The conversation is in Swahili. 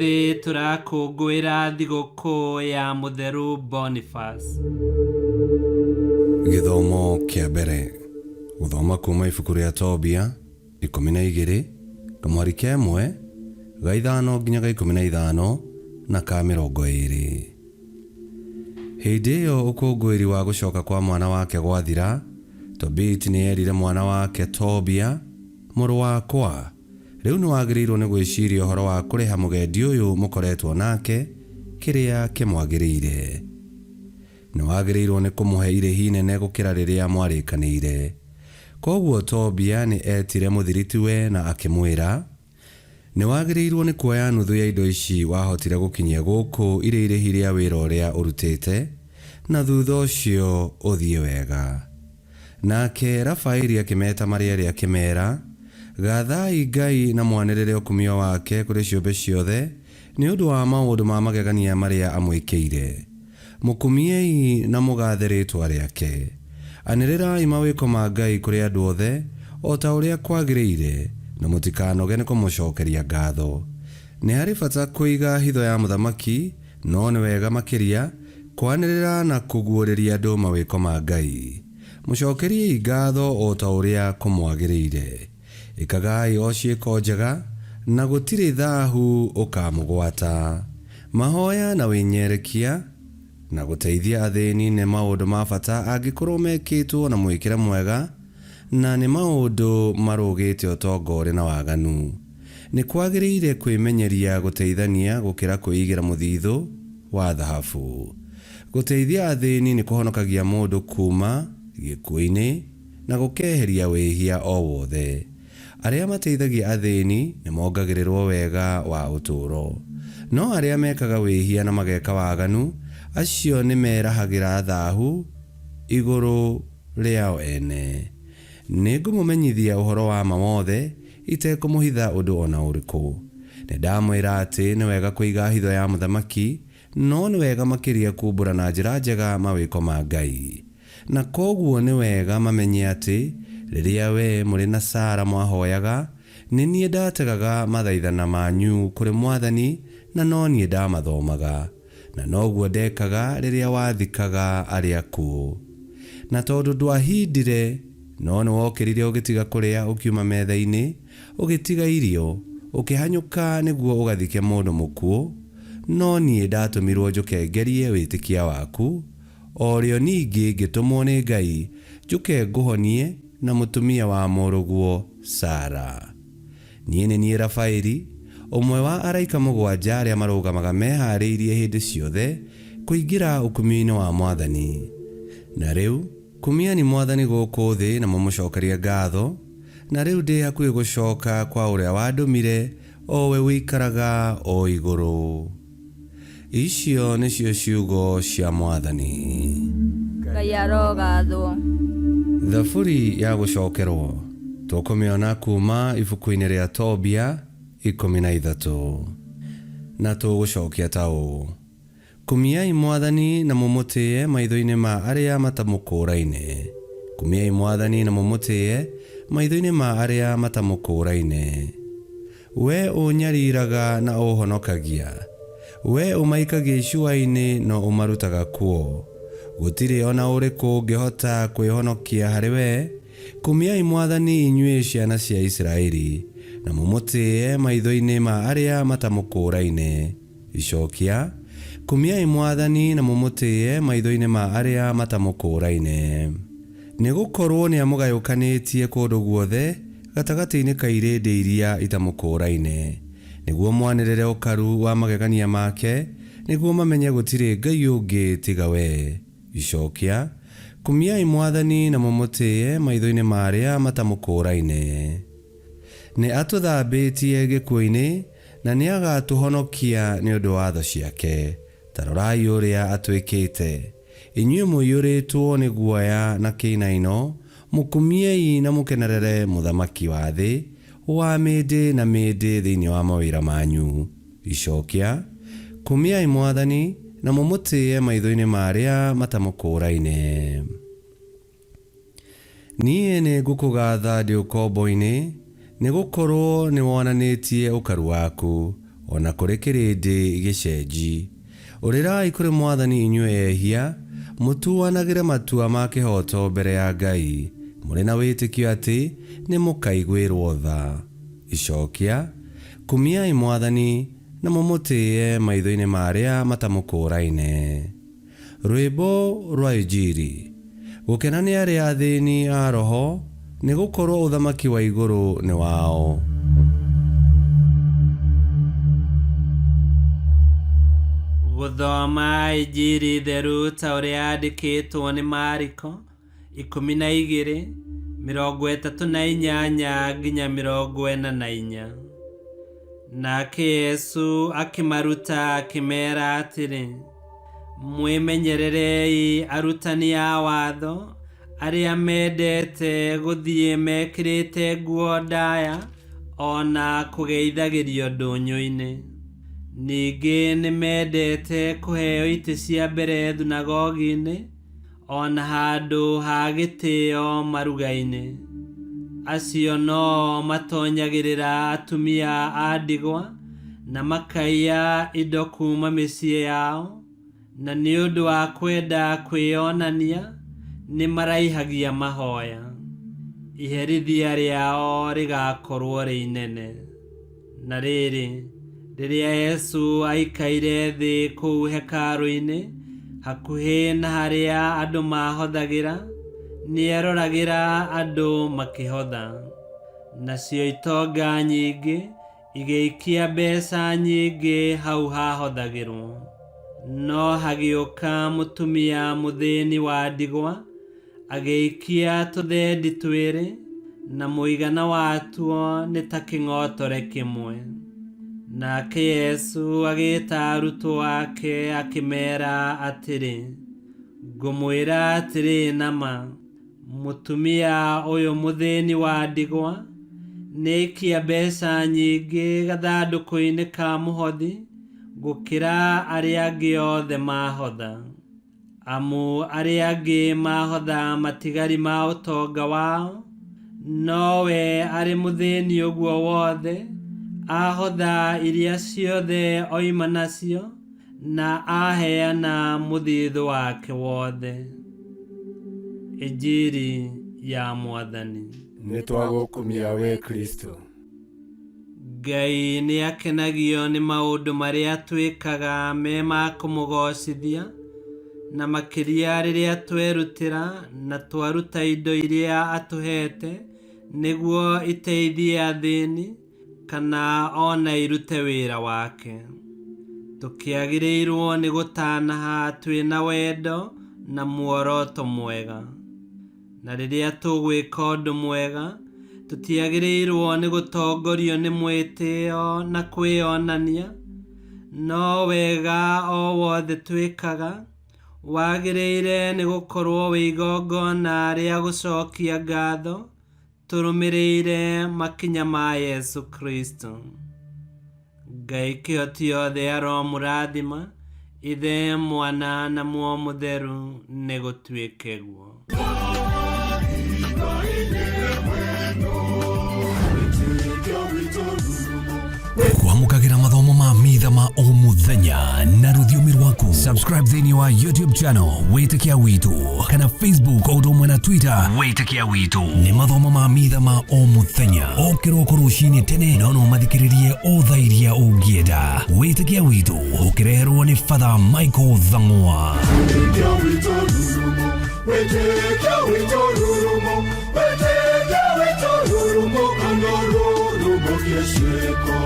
Umuthi turakungwira thigũkũ ya Mũtheru Boniface. Gĩthomo kĩa mbere. Gũthoma kuma ibuku rĩa Tobia 12 kamwari ka 1 ga 5 nginya ga 15 na ka 20. Hĩndĩ ĩyo ũkũngũĩri wa gũcoka kwa mwana wake gwathira, Tobit nĩerire mwana wake Tobia, mũrũ wakwa, rĩu nĩwagĩrĩirwo nĩ gwĩciria ũhoro wa kũrĩha mũgendi ũyũ mũkoretwo nake kĩrĩa kĩmwagĩrĩire. Nĩwagĩrĩirwo nĩ kũmũhe irĩhi inene gũkĩra rĩrĩa mwarĩkanĩire. Koguo Tobia nĩ etire mũthiritiwe na akĩmwĩra, nĩwagĩrĩirwo nĩ kuoya nuthu ya indo ici wahotire gũkinyia gũkũ irĩ irĩhi rĩa wĩra ũrĩa ũrutĩte, na thutha ũcio ũthiĩ wega. Nake Rafaeli akĩmeta marĩa erĩ akĩmera, gathai Ngai na mwanĩrĩre ũkumio wake kũrĩ ciũmbe ciothe nĩ ũndũ wa maũndũ ma magegania marĩa amwĩkĩire. Mũkumiei na mũgathe rĩĩtwa rĩake. Anĩrĩrai mawĩko ma Ngai kũrĩ andũ othe o ta ũrĩa kwagĩrĩire, na mũtikanoge nĩ kũmũcokeria ngatho. Nĩ harĩ bata kũiga hitho ya mũthamaki, no nĩ wega makĩria kwanĩrĩra na kũguũrĩria andũ mawĩko ma Ngai. Mũcokeriei ngatho o ta ũrĩa kũmwagĩrĩire. Ĩkagai o ciĩko njega na gũtirĩ thaahu ũkamũgwata. Mahoya na wĩnyerekia na gũteithia athĩni nĩ maũndũ ma bata angĩkorwo mekĩtwo na mwĩkĩre mwega, na nĩ maũndũ marũgĩte ũtonga ũrĩ na waganu. Nĩ kwagĩrĩire kwĩmenyeria gũteithania gũkĩra kwĩigĩra mũthithũ wa thahabu. Gũteithia athĩni nĩ kũhonokagia mũndũ kuma gĩkuũ-inĩ na gũkeheria wĩhia o wothe. Arĩa mateithagia athĩni nĩ mongagĩrĩrwo wega wa ũtũũro, no arĩa mekaga wĩhia na mageka waganu, acio nĩ merahagĩra thaahu igũrũ rĩao ene. Nĩ ngũmũmenyithia ũhoro wa ma wothe itekũmũhitha ũndũ ona ũrĩkũ. Nĩ ndamwĩra atĩ nĩ wega kũiga hitho ya mũthamaki, no nĩ wega makĩria kumbũra na njĩra njega mawĩko ma Ngai. Na koguo nĩ wega mamenye atĩ rĩrĩa we mũrĩ na Sara mwahoyaga, nĩ niĩ ndategaga mathaithana manyu kũrĩ Mwathani, na no niĩ ndamathomaga, na noguo ndekaga rĩrĩa wathikaga arĩa akuũ. Na tondũ ndwahindire, no nĩ wokĩrire ũgĩtiga kũrĩa ũkiuma metha-inĩ, ũgĩtiga irio, ũkĩhanyũka nĩguo ũgathike mũndũ mũkuũ, no niĩ ndatũmirwo njũke ngerie wĩtĩkia waku, o rĩo ningĩ ngĩtũmwo nĩ Ngai njũke ngũhonie na mũtumia wa mũrũguo Sara. Niĩ nĩ niĩ Rafaeli, ũmwe wa araika mũgwanja arĩa marũgamaga meharĩirie hĩndĩ ciothe kũingĩra ũkumio-inĩ wa Mwathani. Na rĩu kumiani Mwathani gũkũ thĩ na mũmũcokerie ngatho, na rĩu ndĩ hakuhĩ gũcoka kwa ũrĩa wandũmire, o we wĩikaraga o igũrũ. Icio nĩcio ciugo cia Mwathani. Ngai arogathwo. Thaburi ya gũcokerwo tũkũmĩona kuma ibuku-inĩ rĩa Tobia 13. Na tũgũcokia ta ũũ: kumiai Mwathani na mũmũtĩye maitho-inĩ ma arĩa matamũkũũraine. Kumiai Mwathani na mũmũtĩye maitho-inĩ ma arĩa matamũkũũraine. We ũnyariraga na ũhonokagia, we ũmaikagia icua-inĩ no ũmarutaga kuo. Gũtirĩ ona ũrĩkũ ũngĩhota kwĩhonokia harĩ we. Kumiai Mwathani inyuĩ ciana cia Isiraeli, na mũmũtĩye maitho-inĩ ma arĩa matamũkũũraine. Icokia: kumiai Mwathani na mũmũtĩye maitho-inĩ ma arĩa matamũkũũraine. Nĩ gũkorwo nĩ amũgayũkanĩtie kũndũ guothe gatagatĩ-inĩ ka irĩndĩ iria itamũkũũraine, nĩguo mwanĩrĩre ũkaru wa magegania make, nĩguo mamenye gũtirĩ Ngai ũngĩ tiga we. Icokia: kumiai Mwathani na mũmũtĩye maitho-inĩ ma arĩa matamũkũũraine. Nĩ atũthambĩtie gĩkuũ-inĩ na nĩ agatũhonokia nĩ ũndũ wa tho ciake. Ta rorai ũrĩa atwĩkĩte. Inyuĩ mũiyũrĩtwo nĩ guoya na kĩinaino, mũkumiei na mũkenerere mũthamaki wa thĩ wa mĩndĩ na mĩndĩ thĩinĩ wa mawĩra manyu. Icokia: kumiai Mwathani na mũmũtĩye maitho-inĩ ma arĩa matamũkũũraine. Niĩ nĩ ngũkũgatha ndĩ ũkombo-inĩ, nĩ gũkorwo nĩ wonanĩtie ũkaru waku, ona kũrĩ kĩrĩndĩ gĩcenji. Ũrĩrai kũrĩ Mwathani inyuĩ ehia, mũtuanagĩre matua ma kĩhoto mbere ya Ngai, mũrĩ na wĩtĩkio atĩ nĩ mũkaiguĩrwo tha. Icokia, kumiai Mwathani na mũmũtĩe maitho-inĩ marĩa matamũkũraine. Rwĩmbo rwa Injiri. Gũkenania arĩa athĩni a roho, nĩ gũkorwo ũthamaki wa igũrũ nĩ wao. Gũthoma Injiri theru ta ũrĩa yandĩkĩtwo nĩ Mariko 12:38 nginya 44. Nake Yesu akĩmaruta akĩmera atĩrĩ, mwĩmenyererei arutani a watho arĩa mendete gũthiĩ mekĩrĩte nguo ndaya ona kũgeithagĩrio ndũnyũ-inĩ. Ningĩ nĩ mendete kũheo itĩ cia mbere thunagogi-inĩ ona handũ ha gĩtĩo maruga-inĩ. Acio no matonyagĩrĩra atumia a ndigwa na makaiya indo kuma mĩciĩ yao, na nĩ ũndũ wa kwenda kwĩonania nĩ maraihagia mahoya. Iherithia rĩao rĩgakorwo rĩ inene. Na rĩrĩ, rĩrĩa Yesu aikaire thĩ kũu hekarũ-inĩ hakuhĩ na harĩa andũ mahothagĩra, nĩeroragĩra andũ makĩhotha. Nacio itonga nyingĩ igĩikia mbeca nyingĩ hau hahothagĩrwo. No hagĩũka mũtumia mũthĩni wa ndigwa agĩikia tũthendi twĩrĩ, na mũigana watuo nĩ ta kĩng'otore kĩmwe. Nake Yesu agĩĩta arutwo ake akĩmera atĩrĩ, ngũmwĩra atĩrĩ nama, mũtumia ũyũ mũthĩni wa ndigwa nĩaikia mbeca nyingĩ gathandũkũ-inĩ ka mũhothi gũkĩra arĩa angĩ othe mahotha. Amu arĩa angĩ mahotha matigari ma ũtonga wao, nowe arĩ mũthĩni ũguo wothe ahotha iria ciothe oima nacio na aheana mũthithũ wake wothe. Injiri ya Mwathani. Nĩtwagũkumia we Kristo. Ngai nĩ akenagio nĩ maũndũ marĩa twĩkaga me ma kũmũgocithia, na makĩria rĩrĩa twerutĩra na twaruta indo iria atũhete nĩguo iteithie athĩni kana ona irute wĩra wake. Tũkĩagĩrĩirwo nĩ gũtanaha twĩna wendo na muoroto mwega. Na rĩrĩa tũgwĩka ũndũ mwega, tũtiagĩrĩirwo nĩ gũtongorio nĩ mwĩtĩo na kwĩonania, no wega o wothe twĩkaga wagĩrĩire nĩ gũkorwo wĩ igongona rĩa gũcokia ngatho tũrũmĩrĩire makinya ma Yesu Kristo. Ngai kĩhoti yothe aromũrathima, Ithe, Mwana na Muoyo Mũtheru nĩ gũtuĩke guo. Kwamũkagĩra mathomo ma mitha ma o mũthenya na rũthiomi rwaku. Subscribe thĩinĩ wa YouTube channel Wĩtĩkia Witũ, kana Facebook o ũndũ ũmwe na Twitter Wĩtĩkia Witũ. Nĩ mathomo ma mitha ma o mũthenya, o kĩroko rũcinĩ tene, na no mathikĩrĩrie o thaa iria ũngĩenda. Wĩtĩkia Witũ ũkĩreherwo nĩ Father Michael Thang'wa. Wĩtĩkia Witũ rurumo, Wĩtĩkia Witũ rurumo, Wĩtĩkia Witũ rurumo, kana rurumo kĩciko.